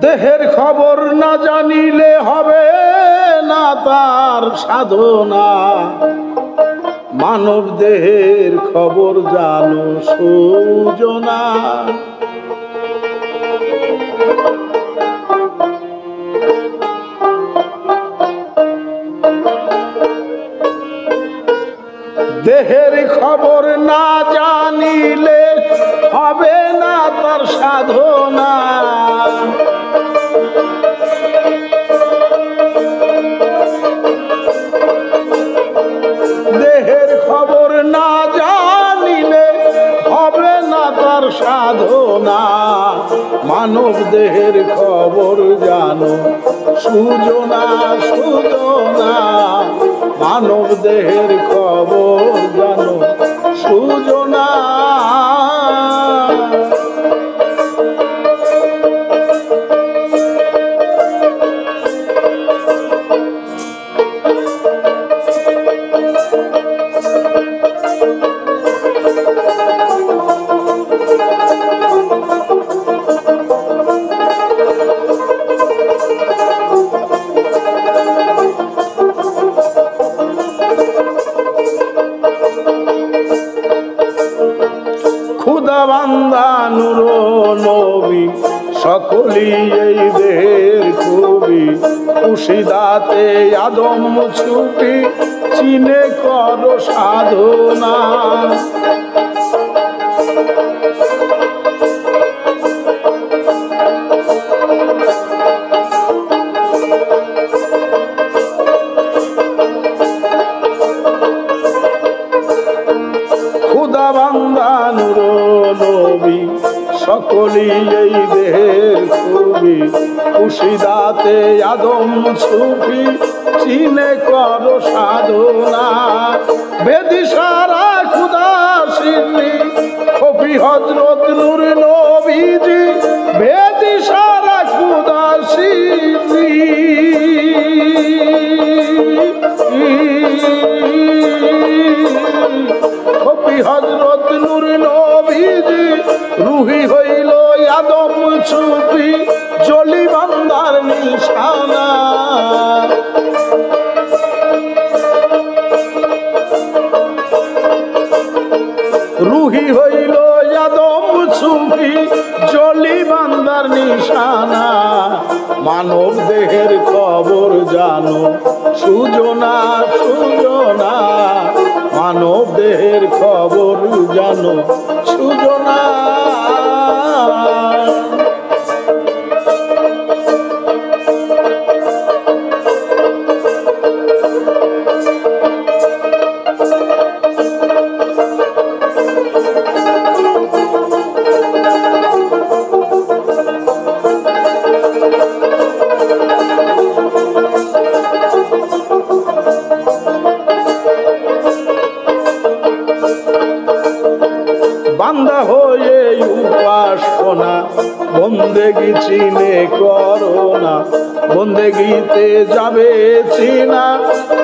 দেহের খবর না জানিলে হবে না তার সাধনা, মানব দেহের খবর জানো সুজনা। দেহের খবর না জানিলে হবে না তার সাধনা, দেহের খবর না জানিলে হবে না তার সাধনা, মানব দেহের খবর জানো সুজনা সুজনা, মানব দেহের খবর জানো সুজনা। খুদা বান্দা নূর নবী সকলি এই দেহের খুবই, উশিদাতে আদম ছুপি চিনে করো সাধনা। খুদা বান্দা নূর নবী সকলি এই দেহের খুবই, উশিদাতে আদম ছুপি চিনে করো সাধনা। বেদি সারা খুদা সিদ্ধি কফি হযরত নূর নবীজি, বেদি সারা খুদা সিদ্ধি কফি হযরত নূর নবীজি, রুহি হইল আদম ছুপি জলি বান্দার নিশানা। রুহি হইল আদম ছুপি জলি বান্দার নিশানা, মানব দেহের খবর জানো সুজনা সুজনা, মানব দেহের খবর জানো সুজনা। বান্দা হয়ে উপাসনা বন্দেগি চিনে করো না, বন্দেগিতে যাবে চিনা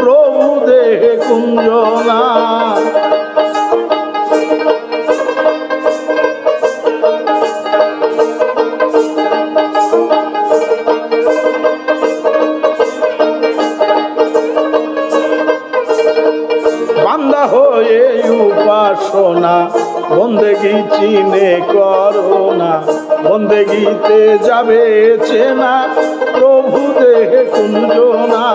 প্রভু দেহে কুঞ্জনা। বান্দা হয়ে উপাসনা বন্দেগি চিনে করো না, বন্দেগিতে যাবে চেনা প্রভু দেহে কুঞ্জনা।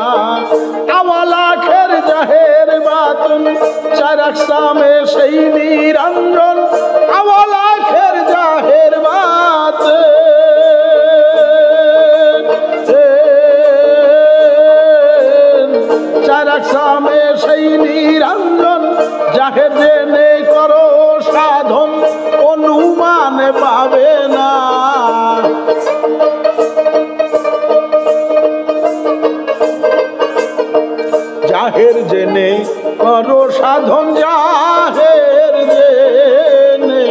আওয়ালাখের জাহের বাতুন চার আকসামে সেই নিরঞ্জন, আওয়ালাখের জাহের বাত চার আকসামে সেই নিরঞ্জন, জাহের জেনে করো সাধন অনুমান পাবে না। জাহের জেনে করো সাধন, জাহের জেনে,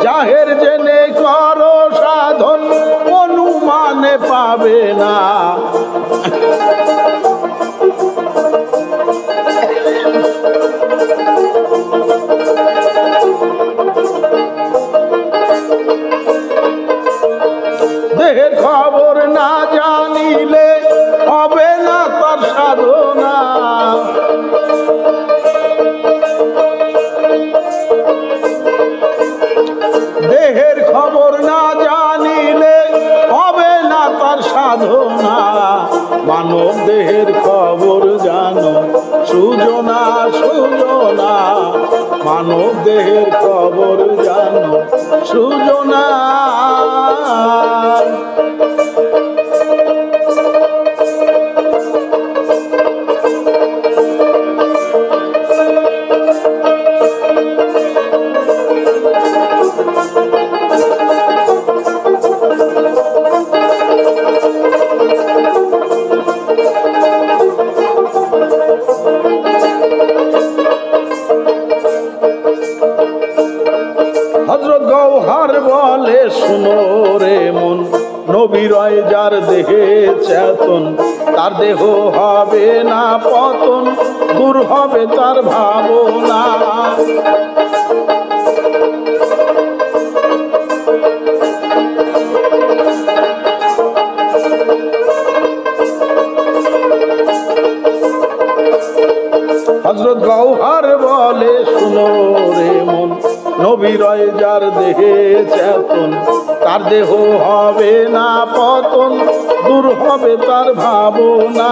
জাহের জেনে করো সাধন অনুমানে পাবে না। দেহের খবর না জানিলে হবে না তার সাধনা। দেহের খবর না জানিলে হবে না তার সাধনা। মানব দেহের খবর জানো সুজনা সুজনা, মানব দেহের খবর জানো সুজনা। হযরত গওহার বলে শুনো রে মন, নবী রয় যার দেহে চেতন, তার দেহ হবে না পতন, দূর হবে তার ভাবনা। হযরত গওহার বলে শুনো রে মন, নবী রয় যার দেহে চেতন, তার দেহ হবে না পতন, দূর হবে তার ভাবনা।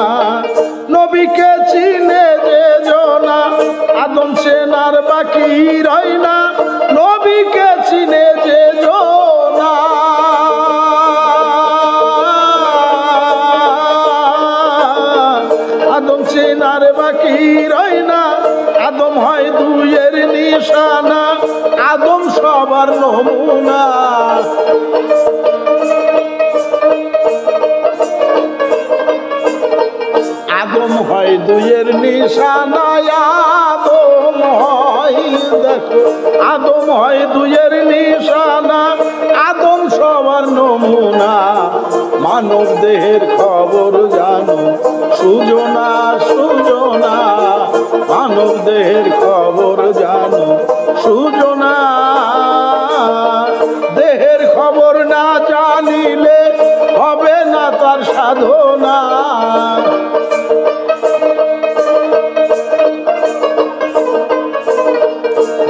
নবীকে চিনে যে জনা, আদম সেনার বাকি রয় না। নবীকে চিনে যে জনা, আদম সেনার বাকি রয় না। আদম হয় দুইয়ের নিশানা, আদম সবার নমুনা। আদম হয় দুইয়ের নিশানা, আদম হয় দেখো, আদম হয় দুইয়ের নিশানা, আদম সবার নমুনা। মানব দেহের খবর জানো সুজনা সুজনা, মানব দেহের খবর জানো সুজনা। দেহের খবর না জানিলে হবে না তার সাধনা।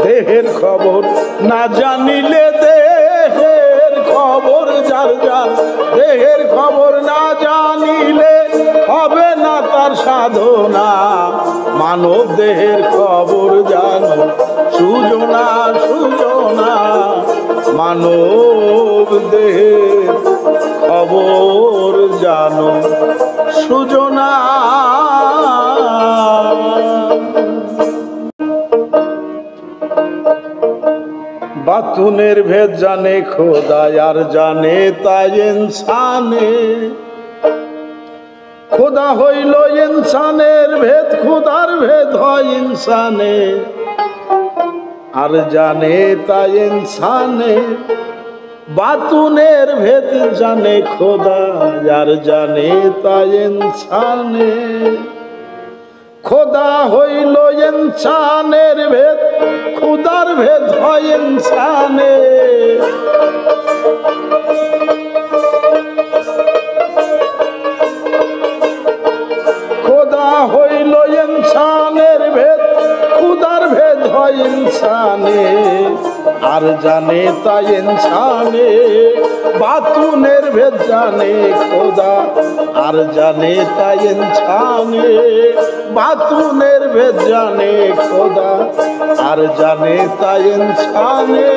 দেহের খবর না জানিলে, দেহের খবর যার যার, দেহের খবর না জানিলে হবে না তার সাধনা। মানব দেহের খবর জানো সুজনা সুজনা, মানব দেহের খবর জানো সুজনা। বাতুনের ভেদ জানে খোদা, আর জানে তাই ইনসানে। খোদা হইল ইনসানের ভেদ, খোদার ভেদ হয় ইনসানে, আর জানে তাই ইনসানে। বাতুনের ভেদ জানে খোদা, আর জানে তাই ইনসানে। খোদা হইল ইনসানের ভেদ, খুদার ভেদ হয় ইনসানে। খোদা হইল ইনসানের ভেদ, খুদার ভেদ হয় ইনসানে, আর জানে তাই ইনসানে। বাতুনের ভেদ জানে খোদা, আর জানে তাই ইনসানে। বাতুনের ভেদ জানে খোদা, আর জানে তাই ইনসানে।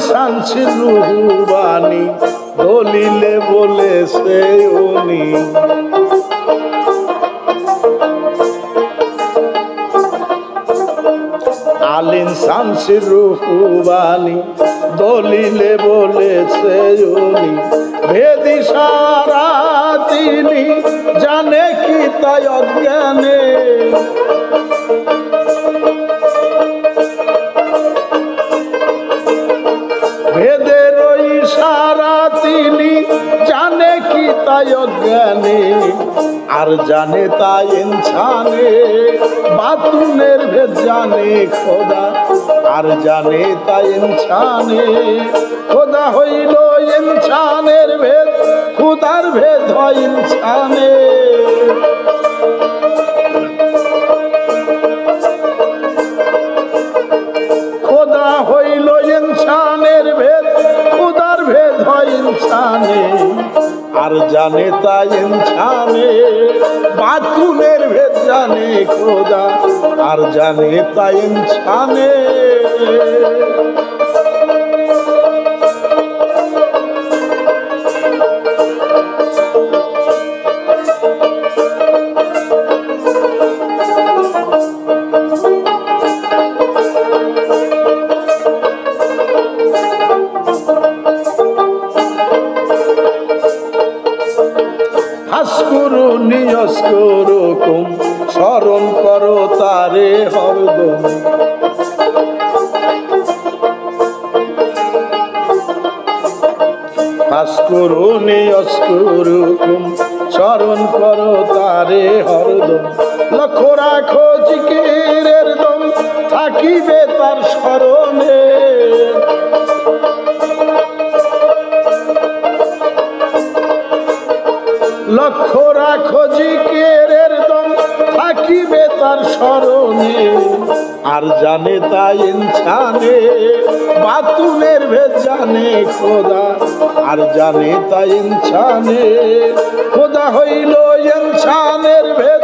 শামসুর রুহবানি দলিলে বলেছে উনি, আলিম শামসুর রুহবানি দলিলে বলেছে উনি। ভেদি সারা তিনি জানে কি তাই অজ্ঞানে, তাই অজ্ঞানে আর জানে তাই ইনসানে বাতুনের ভেদ জানে খোদা আর জানে তাই ইনসানে খোদা হইল ইনসানের ভেদ খুদার ভেদ হয় ইনসানে খোদা হইল ইনসানের ভেদ খুদার ভেদ হয় ইনসানে আর জানে তাই ইনসানে বাতুনের ভেদ জানে খোদা আর জানে তাই ইনসানে নিয়স করুম স্মরণ করো তারে হরদম ভাস্করু নিয়স করুম স্মরণ করো তারে হরদম লক্ষ্য রাখো জিকিরের দম থাকিবে তার স্মরণে লক্ষ্য রাখো জিকিরের দম থাকিবে তার স্মরণে আর জানে তাই ইনসানে বাতুনের ভেদ জানে খোদা আর জানে তাই ইনসানে খোদা হইল ইনসানের ভেদ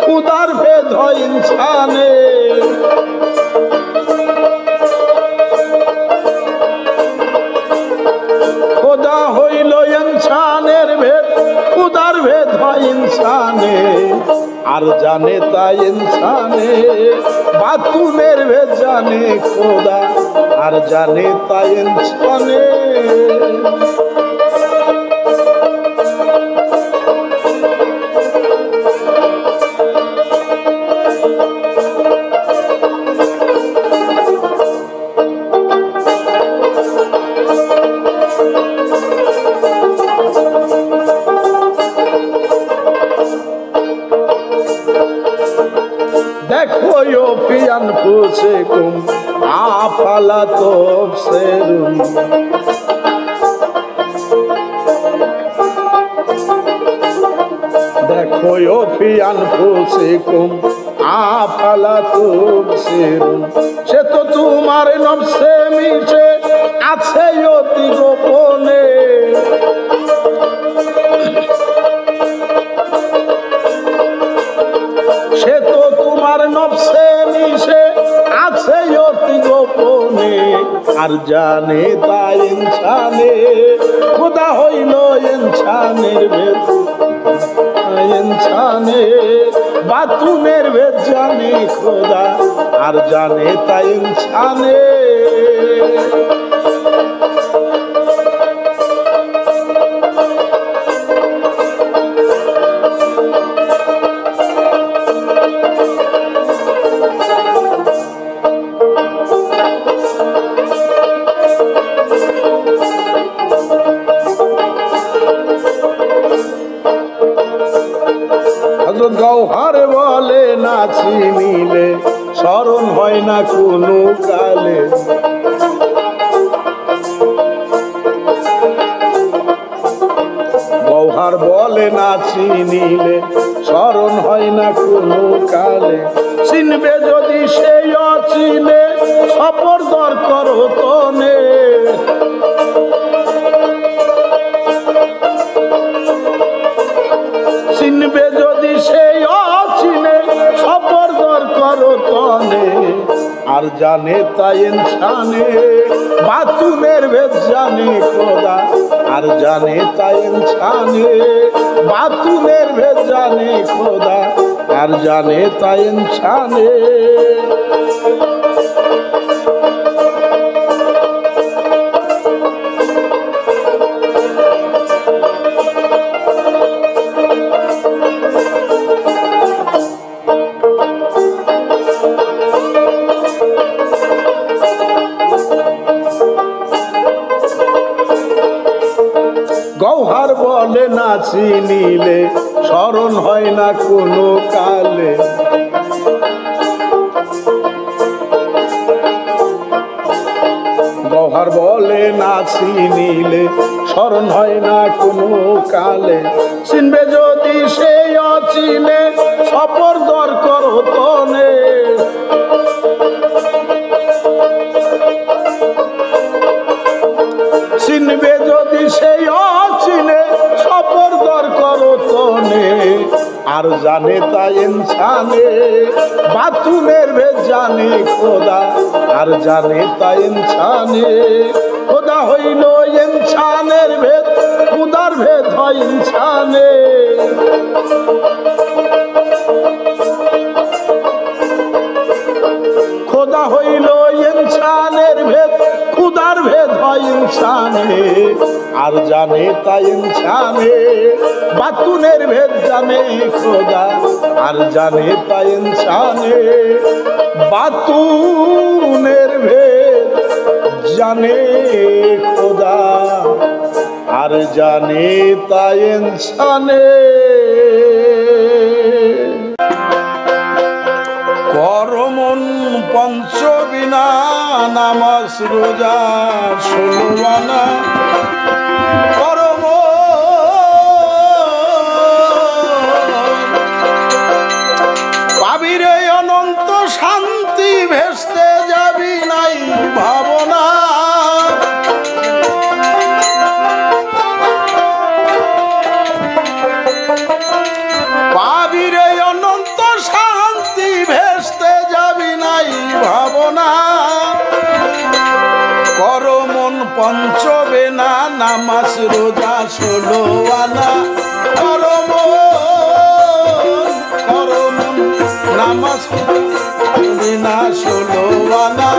খুদার ভেদ হয় ইনসানে খোদা হইল ইনসানের ভেদ খুদার ভেদ হয় ইনসানে আর জানে তাই ইনসানে বাতুনের ভেদ জানে খোদা আর জানে তাই ইনসানে দেখো পিয়ান ফুসে কুম আফালা তফসিরুন দেখো পিয়ান ফুসে কুম আফালা তফসিরুন সে তো তোমার নফসে মিশে আছে অতি গোপনে সে তো তোমার নফসে মিশে আছে অতি গোপনে আর জানে তাই ইনসানে খোদা হইল ইনসানের ভেদ ইনসানে বাতুনের ভেদ জানে খোদা আর জানে তাই ইনসানে গৌহার বলে না চিনিলে স্মরণ হয় না কোনো কালে গৌহার বলে না চিনিলে স্মরণ হয় না কোনো কালে চিনবে যদি সেই অচিনে সপর দর করো তনে চিনবে যদি সেই অচিনে সপর দর করো তনে আর জানে তাই ইনসানে বাতুনের ভেদ জানে খোদা আর জানে তাই ইনসানে বাতুনের ভেদ জানে খোদা আর জানে তাই ইনসানে গৌহার বলে না চিনিলে স্মরণ হয় না কোনো কালে। গহ্বর বলে না চিনিলে স্মরণ হয় না কোনো কালে। চিনবে যদি সেই অচিনে সফর দর করো তনে। চিনবে যদি সেই অচিনে সফর দর করো তনে। আর জানে তা ইনসানে বাতুনের ভেদ জানে খোদা। আর জানে তা ইনসানে খোদা হইল ইনসানের ভেদ। খুদার ভেদ হয় ইনসানে। খোদা হইল ইনসানের ভেদ। খুদার ভেদ হয় ইনসানে। আর জানে তা ইনসানে বাতুনের ভেদ জানে খোদা। আর জানে তা ইনসানে বাতুনের ভেদ জানে খোদা। আর জানে তা ইনসানে। করমন পঞ্চবিনা নামাজ রোজা 16 আনা। পাবিরে অনন্ত শান্তি ভেস্তে যাবি নাই ভাবনা। পাবিরে অনন্ত শান্তি ভেস্তে যাবি নাই ভাবনা। করমন পঞ্চবেনা নামাজ রোজা 16 আনা। করমন নামাজ বিনা 16 আনা।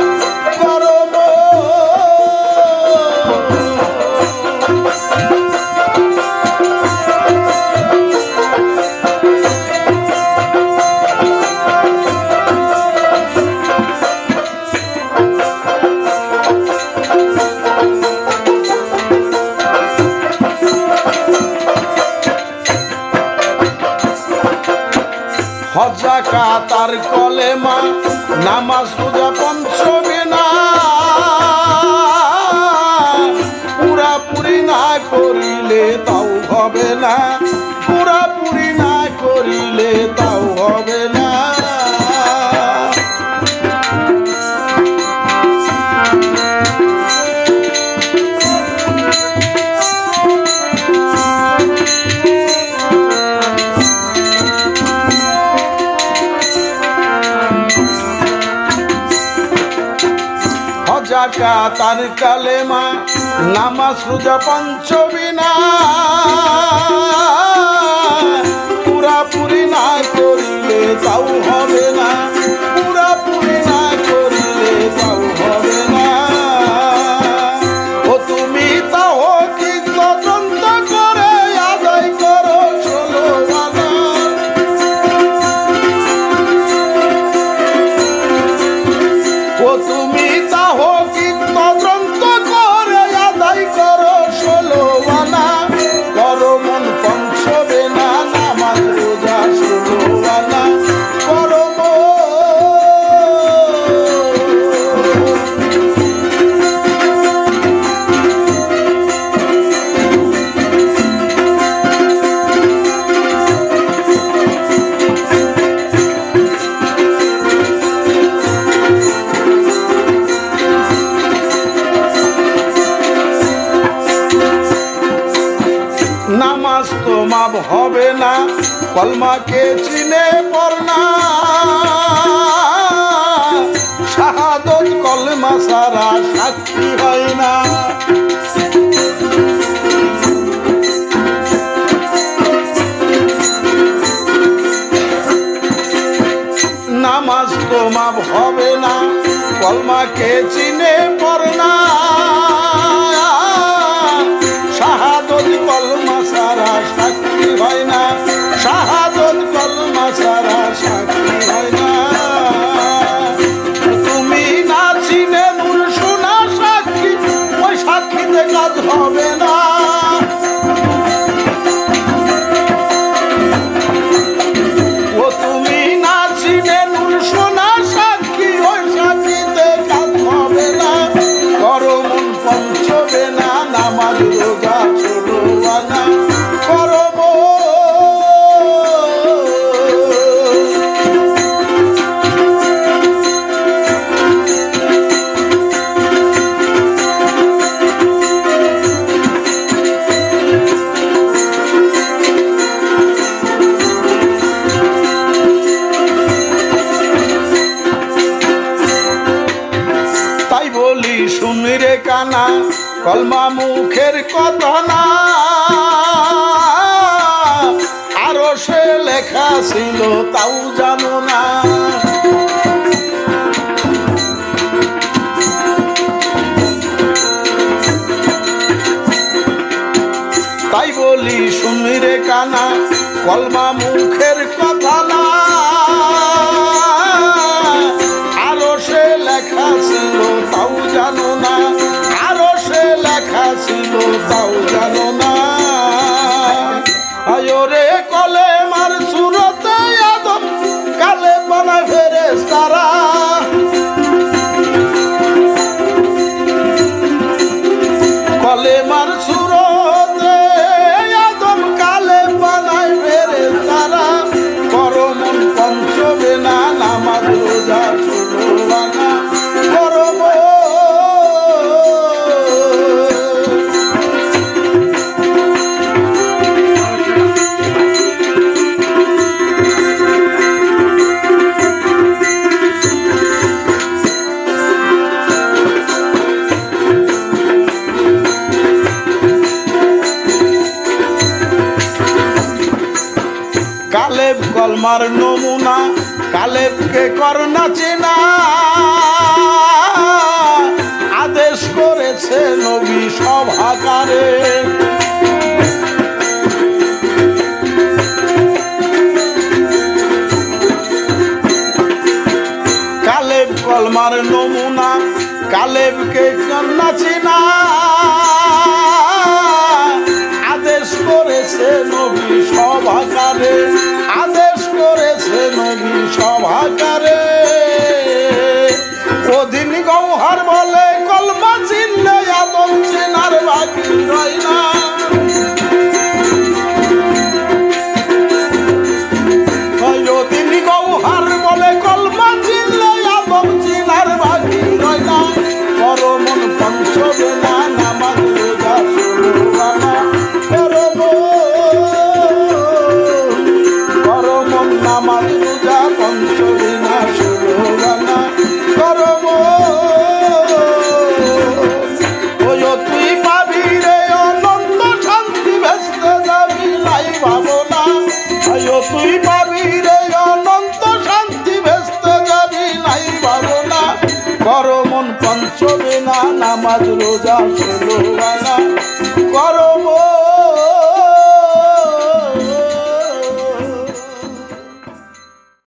হজ্জা কাতার কলেমা নামাজ রোজা পঞ্চবিনা। পুরাপুরি না করিলে তাও হবে না। পুরাপুরি না করিলে তাও হবে না। কাতার কালেমা নামাজ রোজা পঞ্চবিনা। পুরাপুরি না করিলে তাও হবে না। পুরাপুরি না করিলে তাও হবে না। ও তুমি তাও কি তদন্ত করে আদায় করো 16 আনা। ও তুমি তাও কি তদন্ত করে আদায় করো 16 আনা। করমন পঞ্চবেনা নামাজ রোজা 16 আনা। নামাজ তো মাপ হবে না কলমাকে চিনে পড়না। শাহাদত কলমা সারা সাক্ষী হয় না। নামাজ তো মাপ হবে না কলমাকে চিনে পড়না। শাহাদত কলমা সারা সাক্ষী হয় না। শাহাদত কলমা সারা সাক্ষী হয় না। তুমি না চিনে নূর শোনা সাক্ষী ওই সাক্ষীতে কাজ হবে না। কানা কলমা মুখের কথা না, আরো সে লেখা ছিল তাও জানো না। তাই বলি শুনি রে কানা কলমা মুখের কথা না, আরো সে লেখা ছিল তাও জানো না, আরো সে লেখা ছিল তাও জানো না। আয়োরে কলেমার সুরতে আদম কালে বানায় ফেরেশতারা, কলেমার সুরতে আদম কালে বানায় ফেরেশতারা। করো মন পঞ্চবেনা নামাজ রোজা ষোলো আনা, করো মন কালেব কলমার নমুনা, কালেবকে করনা চেনা, আদেশ করেছে নবী সভাকারে। কালেব কলমার নমুনা, কালেবকে করনা চেনা, আদেশ করেছে নবী সভাকারে, আদেশ করেছে নবী সভাকারে। ওদিন গৌহার বলে কলমা চিনলে আদম চেনার বাকি রয় না। ওদিন গৌহার বলে কলমা চিনলে আদম চেনার বাকি রয় না। করো মন পঞ্চবেনা নামাজ রোজা ষোলো আনা, নামাজ রোজা পঞ্চবেনা ষোলো আনা, করো ওই তুই পাবি রে অনন্ত শান্তি ভেস্তে যাবি নাই ভাবনা। তুই পাবি রে অনন্ত শান্তি ভেস্তে যাবি নাই ভাবনা। করো মন পঞ্চবেনা নামাজ রোজা ষোলো আনা, করো